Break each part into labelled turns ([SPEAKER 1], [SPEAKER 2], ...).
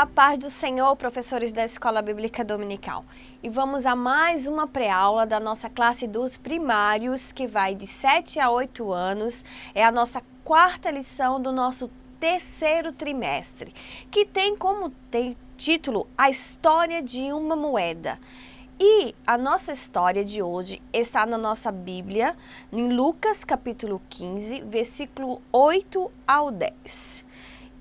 [SPEAKER 1] A paz do Senhor, professores da Escola Bíblica Dominical. E vamos a mais uma pré-aula da nossa classe dos primários, que vai de 7 a 8 anos. É a nossa quarta lição do nosso terceiro trimestre, que tem como título A História de uma Moeda. E a nossa história de hoje está na nossa Bíblia, em Lucas capítulo 15, versículo 8 ao 10.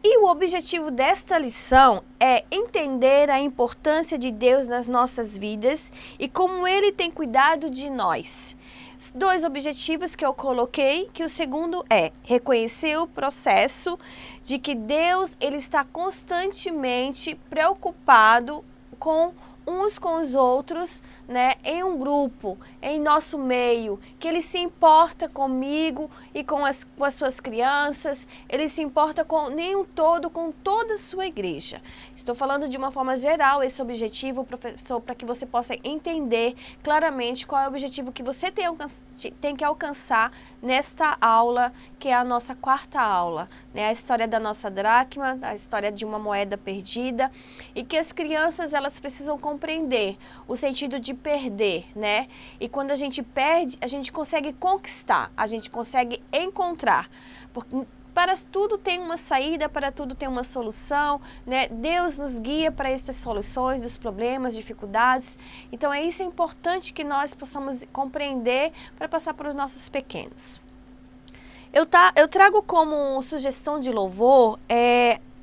[SPEAKER 1] E o objetivo desta lição é entender a importância de Deus nas nossas vidas e como Ele tem cuidado de nós. Os dois objetivos que eu coloquei, que o segundo é reconhecer o processo de que Deus ele está constantemente preocupado com uns com os outros, né, em um grupo, em nosso meio, que Ele se importa comigo e com as suas crianças, Ele se importa com todo, com toda a sua igreja. Estou falando de uma forma geral esse objetivo, professor, para que você possa entender claramente qual é o objetivo que você tem que alcançar nesta aula, que é a nossa quarta aula, né, a história da nossa dracma, a história de uma moeda perdida, e que as crianças elas precisam compreender o sentido de perder, né? E quando a gente perde, a gente consegue conquistar, a gente consegue encontrar. Porque para tudo tem uma saída, para tudo tem uma solução, né? Deus nos guia para essas soluções, dos problemas, dificuldades. Então é importante que nós possamos compreender para passar para os nossos pequenos. Eu trago como sugestão de louvor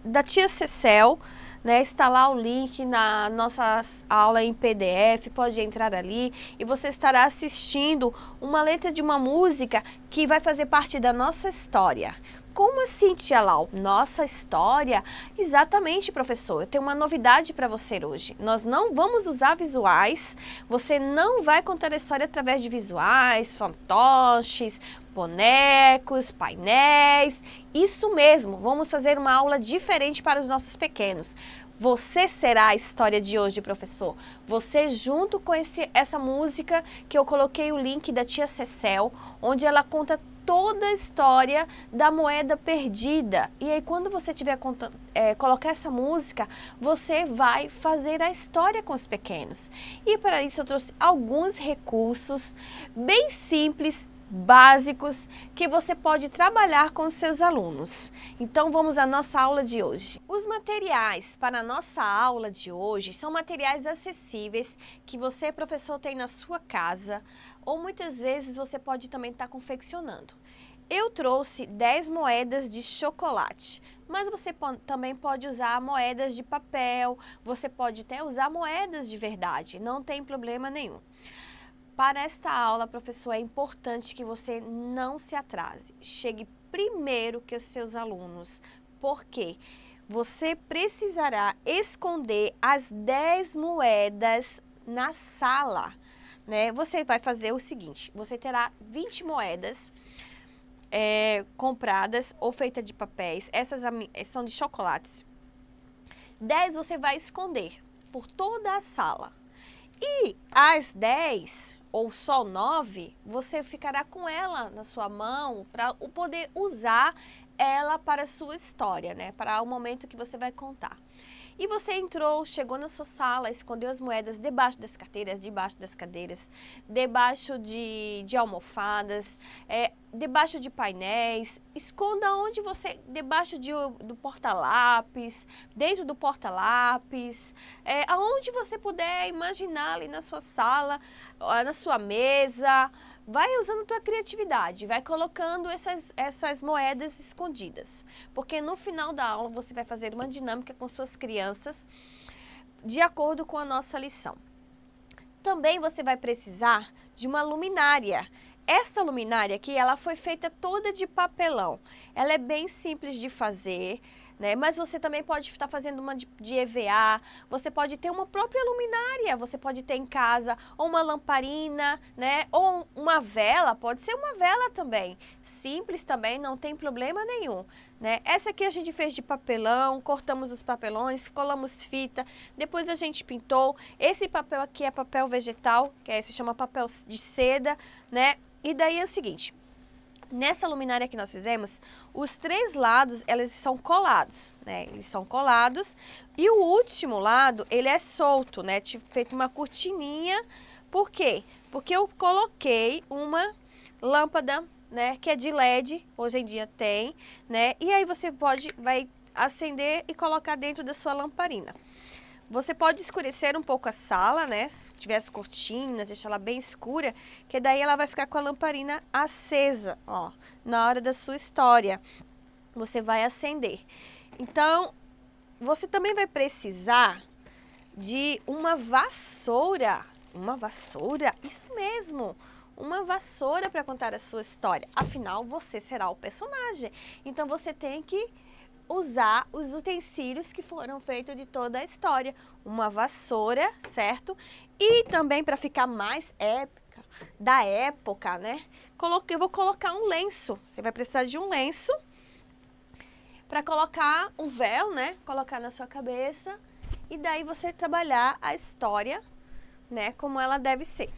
[SPEAKER 1] da tia Cecel, né, está lá o link na nossa aula em PDF, pode entrar ali e você estará assistindo uma letra de uma música que vai fazer parte da nossa história. Como assim, tia Lau? Nossa história? Exatamente, professor. Eu tenho uma novidade para você hoje. Nós não vamos usar visuais, você não vai contar a história através de visuais, fantoches, bonecos, painéis. Isso mesmo, vamos fazer uma aula diferente para os nossos pequenos. Você será a história de hoje, professor. Você junto com essa música que eu coloquei o link da tia Cecel, onde ela conta toda a história da moeda perdida. E aí quando você tiver colocar essa música, você vai fazer a história com os pequenos. E para isso eu trouxe alguns recursos bem simples, básicos, que você pode trabalhar com os seus alunos. Então vamos à nossa aula de hoje. Os materiais para a nossa aula de hoje são materiais acessíveis que você, professor, tem na sua casa ou muitas vezes você pode também estar confeccionando. Eu trouxe 10 moedas de chocolate, mas você também pode usar moedas de papel, você pode até usar moedas de verdade, não tem problema nenhum. Para esta aula, professor, é importante que você não se atrase. Chegue primeiro que os seus alunos, porque você precisará esconder as 10 moedas na sala, né? Você vai fazer o seguinte, você terá 20 moedas compradas ou feitas de papéis, essas são de chocolates. 10 você vai esconder por toda a sala. E as 10, ou só 9, você ficará com ela na sua mão para poder usar ela para a sua história, né? Para o momento que você vai contar. E você chegou na sua sala, escondeu as moedas debaixo das carteiras, debaixo das cadeiras, debaixo de almofadas, debaixo de painéis, esconda onde você, debaixo do porta-lápis, dentro do porta-lápis, aonde você puder imaginar ali na sua sala, na sua mesa. Vai usando a tua criatividade, vai colocando essas moedas escondidas. Porque no final da aula você vai fazer uma dinâmica com suas crianças de acordo com a nossa lição. Também você vai precisar de uma luminária. Esta luminária aqui, ela foi feita toda de papelão. Ela é bem simples de fazer, né? Mas você também pode estar fazendo uma de EVA, você pode ter uma própria luminária, você pode ter em casa ou uma lamparina, né? Ou uma vela, pode ser uma vela também. Simples também, não tem problema nenhum, né? Essa aqui a gente fez de papelão, cortamos os papelões, colamos fita, depois a gente pintou. Esse papel aqui é papel vegetal, se chama papel de seda, né? E daí é o seguinte, Nessa luminária que nós fizemos, os 3 lados, eles são colados, né? Eles são colados e o último lado, ele é solto, né? Feito uma cortininha. Por quê? Porque eu coloquei uma lâmpada, né? Que é de LED, hoje em dia tem, né? E aí você vai acender e colocar dentro da sua lamparina. Você pode escurecer um pouco a sala, né? Se tiver as cortinas, deixar ela bem escura, que daí ela vai ficar com a lamparina acesa, ó, na hora da sua história. Você vai acender. Então, você também vai precisar de uma vassoura. Uma vassoura? Isso mesmo! Uma vassoura para contar a sua história. Afinal, você será o personagem. Então, você tem que usar os utensílios que foram feitos de toda a história. Uma vassoura, certo? E também, para ficar mais épica, da época, né? Eu vou colocar um lenço. Você vai precisar de um lenço para colocar um véu, né? Colocar na sua cabeça. E daí você trabalhar a história, né? Como ela deve ser.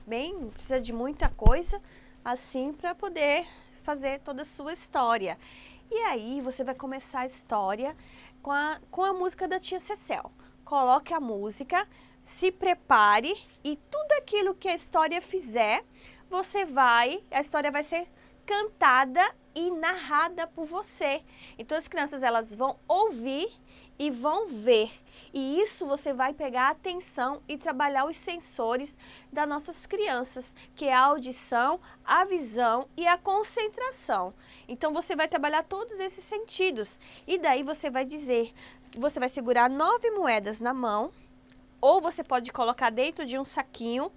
[SPEAKER 1] Bem, não precisa de muita coisa assim para poder fazer toda a sua história. E aí você vai começar a história com a música da tia Cecel. Coloque a música, se prepare e tudo aquilo que a história fizer, a história vai ser cantada e narrada por você. Então as crianças elas vão ouvir e vão ver. E isso você vai pegar a atenção e trabalhar os sensores das nossas crianças, que é a audição, a visão e a concentração. Então você vai trabalhar todos esses sentidos. E daí você vai dizer, você vai segurar 9 moedas na mão, ou você pode colocar dentro de um saquinho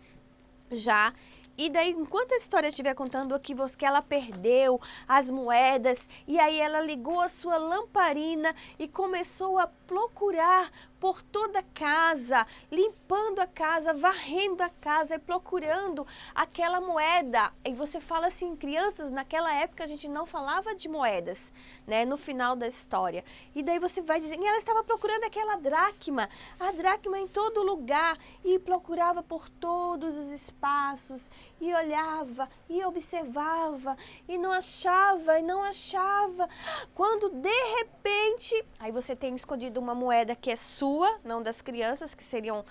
[SPEAKER 1] já. E daí, enquanto a história estiver contando aqui que ela perdeu as moedas, e aí ela ligou a sua lamparina e começou a procurar por toda a casa, limpando a casa, varrendo a casa e procurando aquela moeda. E você fala assim, crianças, naquela época a gente não falava de moedas, né, no final da história. E daí você vai dizer, e ela estava procurando aquela dracma, a dracma em todo lugar, e procurava por todos os espaços, e olhava, e observava, e não achava, e não achava. Quando de repente, aí você tem escondido uma moeda que é sua, não das crianças, que seriam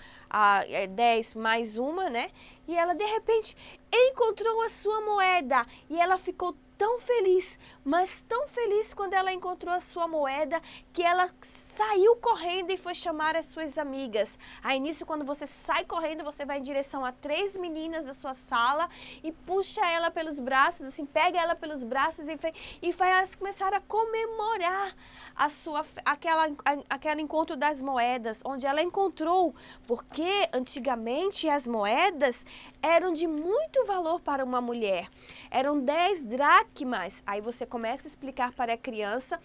[SPEAKER 1] 10 mais uma, né? E ela de repente encontrou a sua moeda e ela ficou tão feliz, mas tão feliz quando ela encontrou a sua moeda, que ela saiu correndo e foi chamar as suas amigas. Aí nisso, quando você sai correndo, você vai em direção a 3 meninas da sua sala e puxa ela pelos braços, assim, pega ela pelos braços e faz elas começar a comemorar aquele encontro das moedas, onde ela encontrou, porque antigamente as moedas eram de muito valor para uma mulher, eram 10 dracmas. Aí você começa a explicar para a criança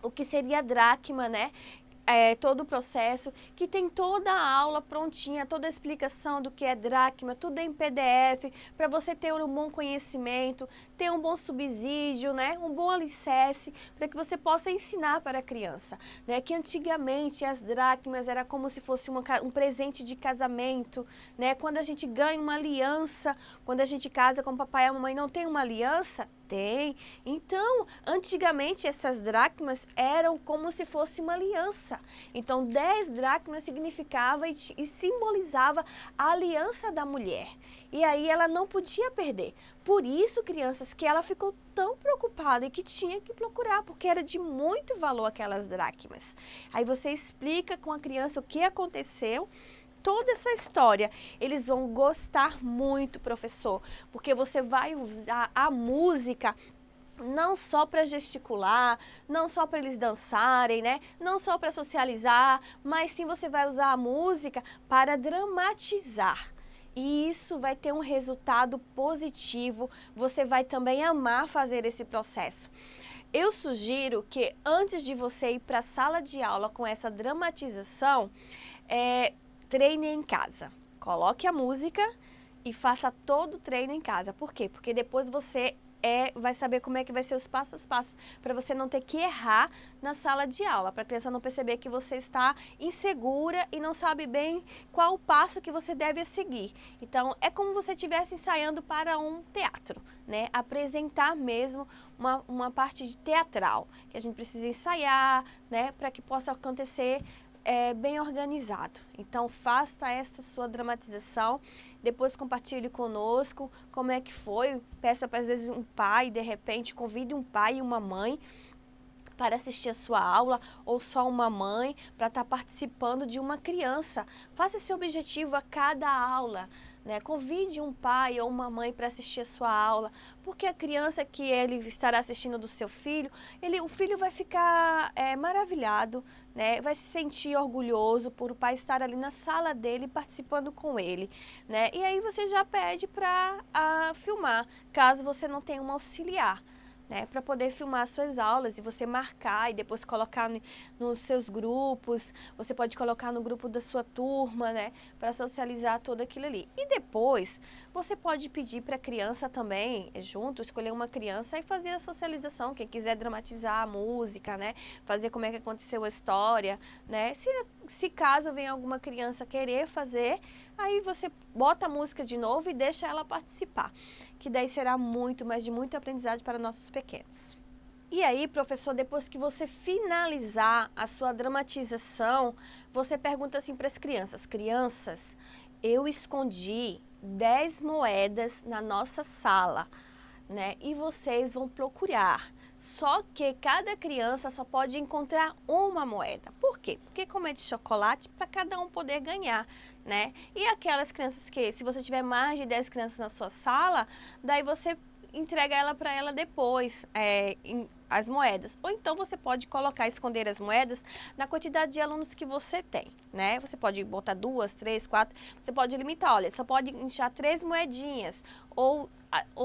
[SPEAKER 1] o que seria dracma, né? Todo o processo, que tem toda a aula prontinha, toda a explicação do que é dracma, tudo em PDF, para você ter um bom conhecimento, ter um bom subsídio, né? Um bom alicerce, para que você possa ensinar para a criança, né? Que antigamente as dracmas era como se fosse um presente de casamento, né? Quando a gente ganha uma aliança, quando a gente casa com o papai e a mamãe, não tem uma aliança? Tem. Então, antigamente essas dracmas eram como se fosse uma aliança. Então, 10 dracmas significava e simbolizava a aliança da mulher. E aí ela não podia perder. Por isso, crianças, que ela ficou tão preocupada e que tinha que procurar, porque era de muito valor aquelas dracmas. Aí você explica com a criança o que aconteceu, toda essa história. Eles vão gostar muito, professor, porque você vai usar a música não só para gesticular, não só para eles dançarem, né? Não só para socializar, mas sim você vai usar a música para dramatizar. E isso vai ter um resultado positivo, você vai também amar fazer esse processo. Eu sugiro que antes de você ir para a sala de aula com essa dramatização, treine em casa. Coloque a música e faça todo o treino em casa. Por quê? Porque depois você vai saber como é que vai ser os passos a passos, para você não ter que errar na sala de aula, para a criança não perceber que você está insegura e não sabe bem qual o passo que você deve seguir. Então, é como você estivesse ensaiando para um teatro, né? Apresentar mesmo uma parte de teatral, que a gente precisa ensaiar, né? Para que possa acontecer bem organizado. Então, faça esta sua dramatização, depois compartilhe conosco como é que foi, peça para às vezes um pai, de repente, convide um pai e uma mãe para assistir a sua aula, ou só uma mãe para estar participando de uma criança. Faça esse objetivo a cada aula, né? Convide um pai ou uma mãe para assistir a sua aula, porque a criança que ele estará assistindo do seu filho, o filho vai ficar maravilhado, né? Vai se sentir orgulhoso por o pai estar ali na sala dele participando com ele, né? E aí você já pede para filmar, caso você não tenha um auxiliar, né, para poder filmar suas aulas e você marcar e depois colocar nos seus grupos. Você pode colocar no grupo da sua turma, né, para socializar tudo aquilo ali. E depois você pode pedir para a criança também, junto, escolher uma criança e fazer a socialização. Quem quiser dramatizar a música, né, fazer como é que aconteceu a história, né, se caso venha alguma criança querer fazer, aí você bota a música de novo e deixa ela participar, que daí será muito, mas de muito aprendizado para nossos pequenos. E aí, professor, depois que você finalizar a sua dramatização, você pergunta assim para as crianças: crianças, eu escondi 10 moedas na nossa sala, né? E vocês vão procurar. Só que cada criança só pode encontrar uma moeda. Por quê? Porque como é de chocolate, para cada um poder ganhar, né? E aquelas crianças que, se você tiver mais de 10 crianças na sua sala, daí você entrega ela para ela depois, as moedas. Ou então você pode esconder as moedas na quantidade de alunos que você tem, né? Você pode botar 2, 3, 4, você pode limitar, olha, só pode encher 3 moedinhas, ou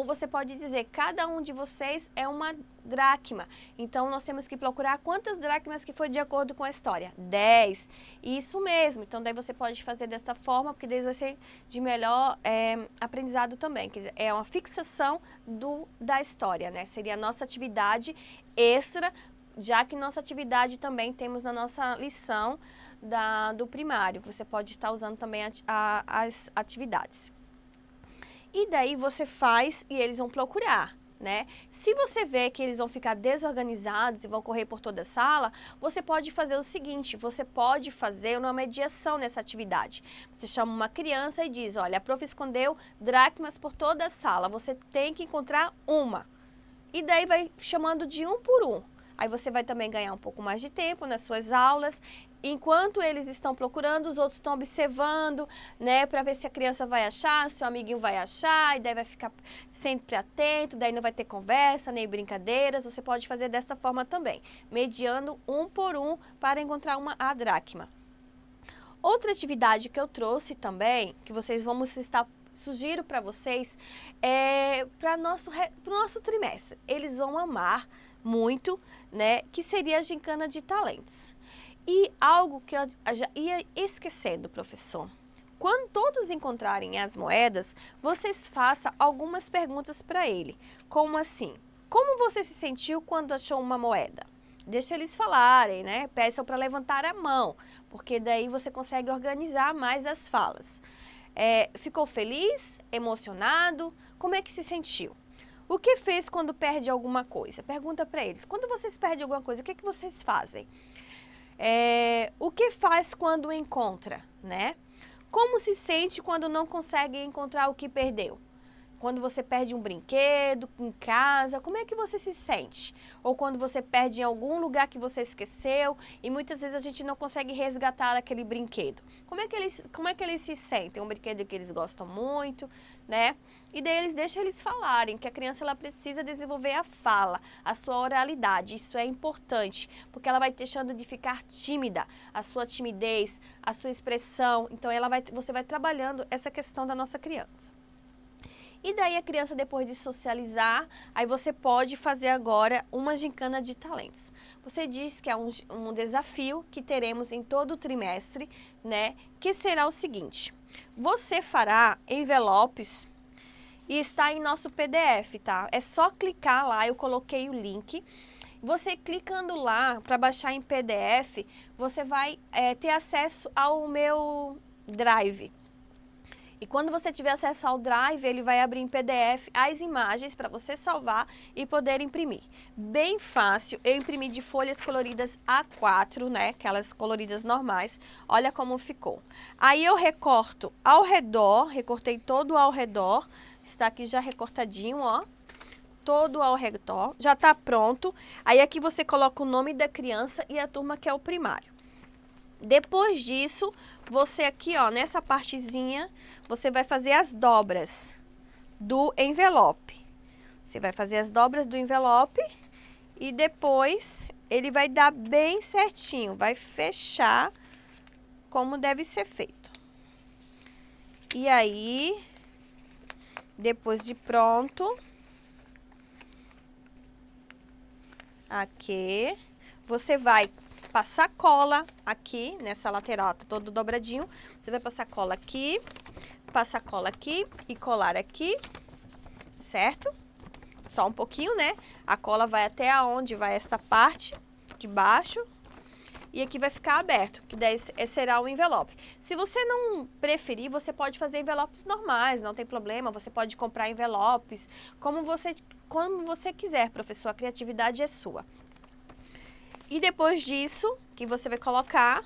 [SPEAKER 1] você pode dizer, cada um de vocês é uma dracma. Então, nós temos que procurar quantas dracmas que foi de acordo com a história. 10. Isso mesmo. Então, daí você pode fazer dessa forma, porque daí vai ser de melhor aprendizado também. Quer dizer, é uma fixação da história, né? Seria a nossa atividade extra, já que nossa atividade também temos na nossa lição do primário, que você pode estar usando também as atividades. E daí você faz e eles vão procurar, né? Se você vê que eles vão ficar desorganizados e vão correr por toda a sala, você pode fazer o seguinte, você pode fazer uma mediação nessa atividade. Você chama uma criança e diz, olha, a prof escondeu dracmas por toda a sala, você tem que encontrar uma. E daí vai chamando de um por um. Aí você vai também ganhar um pouco mais de tempo nas suas aulas. Enquanto eles estão procurando, os outros estão observando, né, para ver se a criança vai achar, se o amiguinho vai achar, e daí vai ficar sempre atento, daí não vai ter conversa, nem brincadeiras. Você pode fazer desta forma também, mediando um por um para encontrar a dracma. Outra atividade que eu trouxe também, que sugiro para vocês, para o nosso trimestre. Eles vão amar muito, né, que seria a gincana de talentos. E algo que eu já ia esquecendo, professor. Quando todos encontrarem as moedas, vocês façam algumas perguntas para ele. Como assim? Como você se sentiu quando achou uma moeda? Deixa eles falarem, né? Peçam para levantar a mão, porque daí você consegue organizar mais as falas. Ficou feliz? Emocionado? Como é que se sentiu? O que fez quando perde alguma coisa? Pergunta para eles. Quando vocês perdem alguma coisa, o que vocês fazem? O que faz quando encontra, né? Como se sente quando não consegue encontrar o que perdeu? Quando você perde um brinquedo em casa, como é que você se sente? Ou quando você perde em algum lugar que você esqueceu e muitas vezes a gente não consegue resgatar aquele brinquedo. Como é que eles se sentem? Um brinquedo que eles gostam muito, né? E daí deixa eles falarem que a criança ela precisa desenvolver a fala, a sua oralidade. Isso é importante, porque ela vai deixando de ficar tímida, a sua timidez, a sua expressão. Então você vai trabalhando essa questão da nossa criança. E daí a criança, depois de socializar, aí você pode fazer agora uma gincana de talentos. Você diz que é um desafio que teremos em todo o trimestre, né? Que será o seguinte, você fará envelopes e está em nosso PDF, tá? É só clicar lá, eu coloquei o link. Você clicando lá para baixar em PDF, você vai ter acesso ao meu Drive. E quando você tiver acesso ao Drive, ele vai abrir em PDF as imagens para você salvar e poder imprimir. Bem fácil, eu imprimi de folhas coloridas A4, né? Aquelas coloridas normais. Olha como ficou. Aí eu recorto ao redor, recortei todo ao redor. Está aqui já recortadinho, ó. Todo ao redor, já está pronto. Aí aqui você coloca o nome da criança e a turma que é o primário. Depois disso, você aqui, ó, nessa partezinha, você vai fazer as dobras do envelope. Você vai fazer as dobras do envelope e depois ele vai dar bem certinho, vai fechar como deve ser feito. E aí, depois de pronto, aqui, você vai passar cola aqui, nessa lateral, tá todo dobradinho. Você vai passar cola aqui e colar aqui, certo? Só um pouquinho, né? A cola vai até aonde vai esta parte de baixo. E aqui vai ficar aberto, que daí será o envelope. Se você não preferir, você pode fazer envelopes normais, não tem problema. Você pode comprar envelopes, como você quiser, professor. A criatividade é sua. E depois disso, que você vai colocar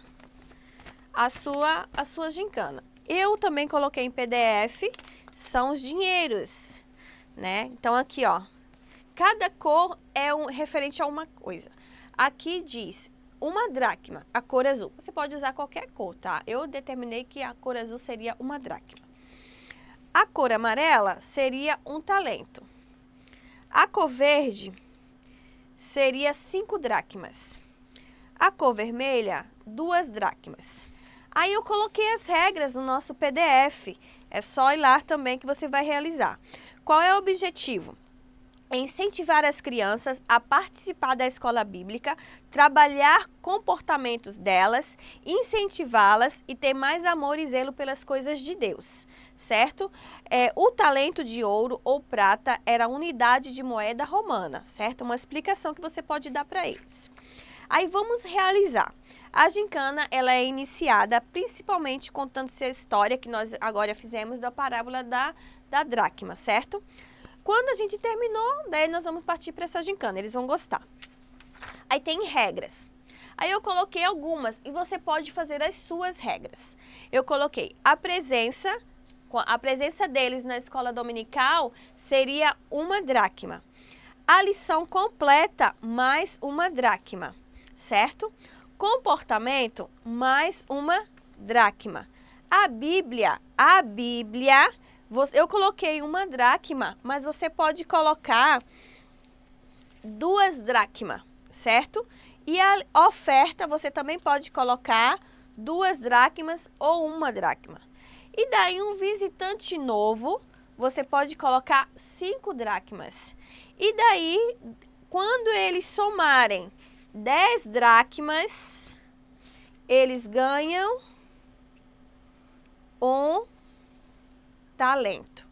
[SPEAKER 1] a sua gincana. Eu também coloquei em PDF, são os dinheiros, né? Então aqui, ó, cada cor é referente a uma coisa. Aqui diz uma dracma, a cor azul. Você pode usar qualquer cor, tá? Eu determinei que a cor azul seria uma dracma. A cor amarela seria um talento. A cor verde seria 5 dracmas. A cor vermelha, 2 dracmas. Aí eu coloquei as regras no nosso PDF. É só ir lá também que você vai realizar. Qual é o objetivo? É incentivar as crianças a participar da escola bíblica, trabalhar comportamentos delas, incentivá-las e ter mais amor e zelo pelas coisas de Deus, certo? O talento de ouro ou prata era a unidade de moeda romana, certo? Uma explicação que você pode dar para eles. Aí vamos realizar. A gincana, ela é iniciada principalmente contando-se a história que nós agora fizemos da parábola da dracma, certo? Quando a gente terminou, daí nós vamos partir para essa gincana, eles vão gostar. Aí tem regras. Aí eu coloquei algumas e você pode fazer as suas regras. Eu coloquei a presença deles na escola dominical seria 1 dracma. A lição completa mais 1 dracma, certo? Comportamento mais 1 dracma. A Bíblia, eu coloquei 1 dracma, mas você pode colocar 2 dracmas, certo? E a oferta você também pode colocar 2 dracmas ou 1 dracma. E daí um visitante novo, você pode colocar 5 dracmas. E daí, quando eles somarem 10 dracmas, eles ganham 1 talento,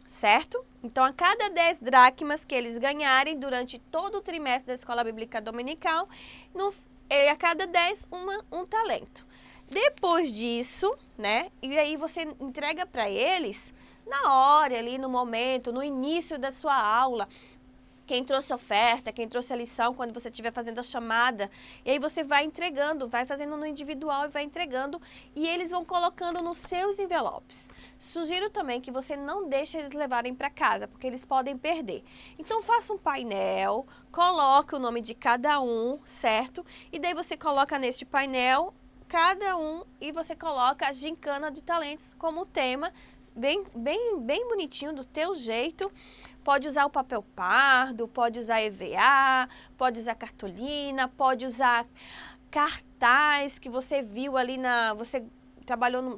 [SPEAKER 1] certo? Então, a cada 10 dracmas que eles ganharem durante todo o trimestre da Escola Bíblica Dominical, a cada 10, um talento. Depois disso, né, e aí você entrega para eles na hora, ali no momento, no início da sua aula, quem trouxe a oferta, quem trouxe a lição, quando você estiver fazendo a chamada. E aí você vai entregando, vai fazendo no individual e vai entregando. E eles vão colocando nos seus envelopes. Sugiro também que você não deixe eles levarem para casa, porque eles podem perder. Então faça um painel, coloque o nome de cada um, certo? E daí você coloca neste painel cada um e você coloca a gincana de talentos como tema, bem bonitinho, do teu jeito. Pode usar o papel pardo, pode usar EVA, pode usar cartolina, pode usar cartaz que você viu ali você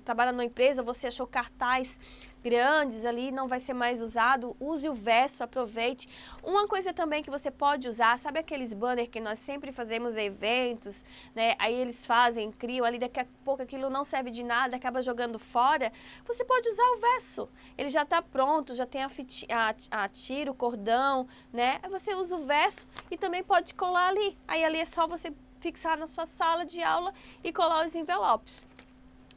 [SPEAKER 1] trabalha numa empresa, você achou cartaz grandes ali, não vai ser mais usado, use o verso, aproveite. Uma coisa também que você pode usar, sabe aqueles banners que nós sempre fazemos em eventos, né? Aí eles fazem, criam ali, daqui a pouco aquilo não serve de nada, acaba jogando fora. Você pode usar o verso, ele já está pronto, já tem a tira, o cordão, né? Aí você usa o verso e também pode colar ali. Aí ali é só você fixar na sua sala de aula e colar os envelopes.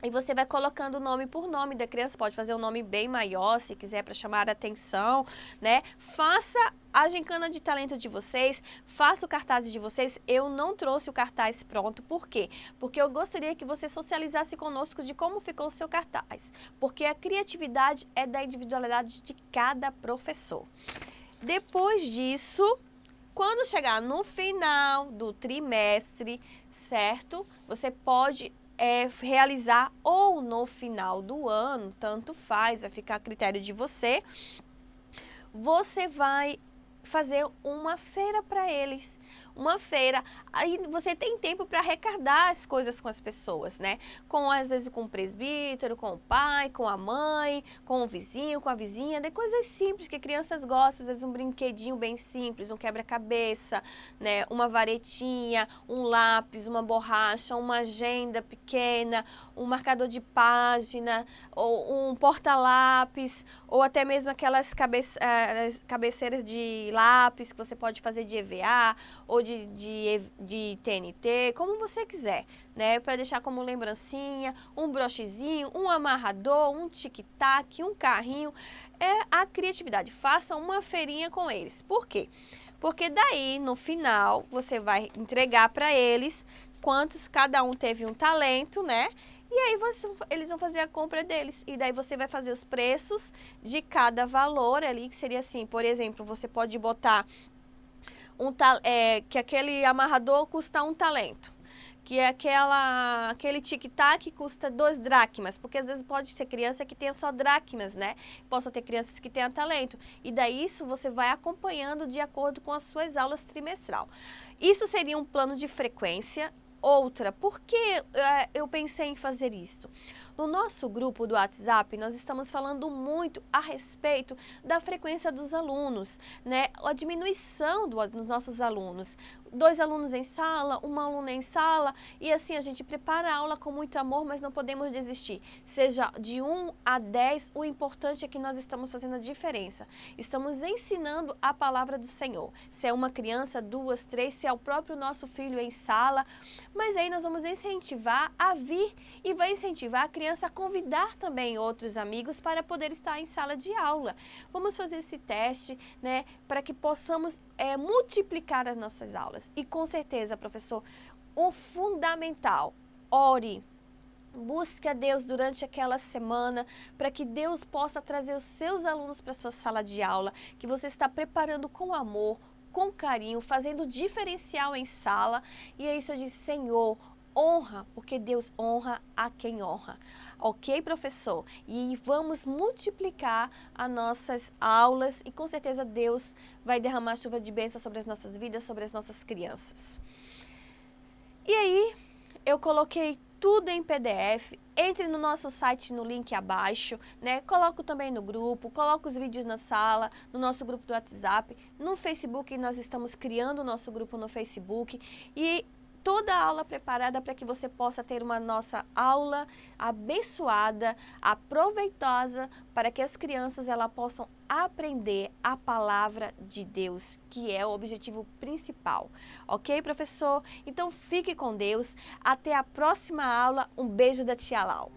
[SPEAKER 1] E você vai colocando nome por nome da criança, pode fazer um nome bem maior, se quiser, para chamar a atenção, né? Faça a gincana de talento de vocês, faça o cartaz de vocês. Eu não trouxe o cartaz pronto, por quê? Porque eu gostaria que você socializasse conosco de como ficou o seu cartaz. Porque a criatividade é da individualidade de cada professor. Depois disso, quando chegar no final do trimestre, certo? Você pode realizar ou no final do ano, tanto faz, vai ficar a critério de você. Você vai fazer uma feira para eles, uma feira, aí você tem tempo para arrecadar as coisas com as pessoas, né? Às vezes com o presbítero, com o pai, com a mãe, com o vizinho, com a vizinha, de coisas simples que crianças gostam, às vezes um brinquedinho bem simples, um quebra-cabeça, né? Uma varetinha, um lápis, uma borracha, uma agenda pequena, um marcador de página, ou um porta-lápis, ou até mesmo aquelas cabeceiras de lápis que você pode fazer de EVA ou de TNT, como você quiser, né? Para deixar como lembrancinha, um brochezinho, um amarrador, um tic-tac, um carrinho. É a criatividade. Faça uma feirinha com eles. Por quê? Porque daí, no final, você vai entregar para eles quantos cada um teve um talento, né? E aí eles vão fazer a compra deles. E daí você vai fazer os preços de cada valor ali, que seria assim, por exemplo, você pode botar que aquele amarrador custa 1 talento. Que é aquele tic-tac custa 2 dracmas, porque às vezes pode ter criança que tenha só dracmas, né? Possam ter crianças que tenham talento. E daí isso você vai acompanhando de acordo com as suas aulas trimestral. Isso seria um plano de frequência. Outra, por que eu pensei em fazer isto? No nosso grupo do WhatsApp, nós estamos falando muito a respeito da frequência dos alunos, né? A diminuição dos nossos alunos. 2 alunos em sala, 1 aluna em sala, e assim a gente prepara a aula com muito amor, mas não podemos desistir. Seja de 1 a 10, o importante é que nós estamos fazendo a diferença. Estamos ensinando a palavra do Senhor. Se é uma criança, 2, 3, se é o próprio nosso filho em sala, mas aí nós vamos incentivar a vir e vai incentivar a criança a convidar também outros amigos para poder estar em sala de aula. Vamos fazer esse teste, né, para que possamos multiplicar as nossas aulas. E com certeza, professor, o fundamental, ore. Busque a Deus durante aquela semana para que Deus possa trazer os seus alunos para a sua sala de aula, que você está preparando com amor, com carinho, fazendo diferencial em sala. E é isso, eu disse, Senhor, honra, porque Deus honra a quem honra. Ok, professor? E vamos multiplicar as nossas aulas e com certeza Deus vai derramar chuva de bênção sobre as nossas vidas, sobre as nossas crianças. E aí, eu coloquei tudo em PDF, entre no nosso site no link abaixo, né? Coloco também no grupo, coloco os vídeos na sala, no nosso grupo do WhatsApp, no Facebook, nós estamos criando o nosso grupo no Facebook e toda a aula preparada para que você possa ter uma nossa aula abençoada, aproveitosa, para que as crianças elas possam aprender a palavra de Deus, que é o objetivo principal. Ok, professor? Então fique com Deus. Até a próxima aula. Um beijo da tia Lau.